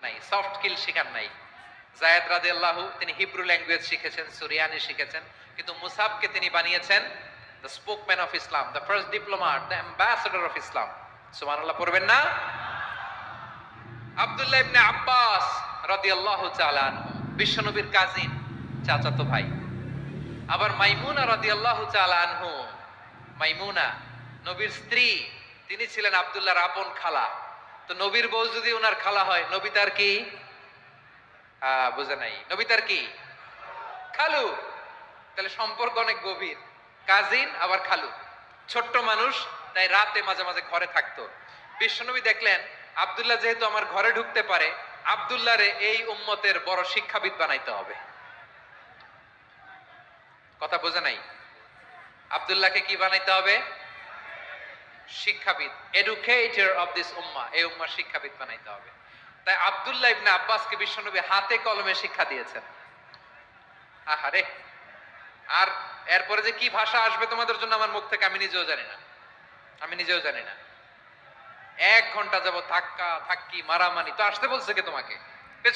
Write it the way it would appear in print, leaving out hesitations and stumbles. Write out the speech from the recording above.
নাই, soft skill শিখান নাই। যায়েদ রাদিয়াল্লাহু তিনি হিব্রু ল্যাঙ্গুয়েজ শিখেছেন, সুরিয়ানি শিখেছেন, কিন্তু মুসাবকে তিনি বানিয়েছেন the spokesman of Islam, the first diplomat, the ambassador of Islam. সুবহানাল্লাহ পড়বেন না? আব্দুল্লাহ ইবনে আব্বাস রাদিয়াল্লাহু তাআলা আনহু বিশ্বনবীর কাজিন, চাচাতো ভাই। আবার মাইমুনা রাদিয়াল্লাহু তাআলা আনহু, মাইমুনা নবীর স্ত্রী, তিনি ছিলেন আব্দুল্লাহর আপন খালা। তো নবীর বউ যদি ওনার খালা হয়, নবী তার কি? বুঝে নাই, নবী তার কি? খালু। তাহলে সম্পর্ক অনেক গভীর, কাজিন আবার খালু। ছোট্ট মানুষ, তাই রাতে মাঝে মাঝে ঘরে থাকতো। বিশ্বনবী দেখলেন আব্দুল্লাহ যেহেতু আমার ঘরে ঢুকতে পারে, আব্দুল্লাহরে এই উম্মতের বড় শিক্ষাবিদ বানাইতে হবে। কথা বোঝে নাই? আব্দুল্লাহকে কি বানাইতে হবে? শিক্ষাবিদ, এডুকেটর অফ দিস উম্মাহ, এই উম্মার শিক্ষাবিদ বানাইতে হবে। তাই আব্দুল্লাহ ইবনে আব্বাসকে বিশ্বনবী হাতে কলমে শিক্ষা দিয়েছেন। আহারে, আর এরপরে যে কি ভাষা আসবে তোমাদের জন্য আমার মুখ থেকে আমি নিজেও জানি না, আমি নিজেও জানি না। 1 ঘন্টা যাবত ধাক্কা ধাক্কি মারামারি, তো আসতে বলছে কে তোমাকে?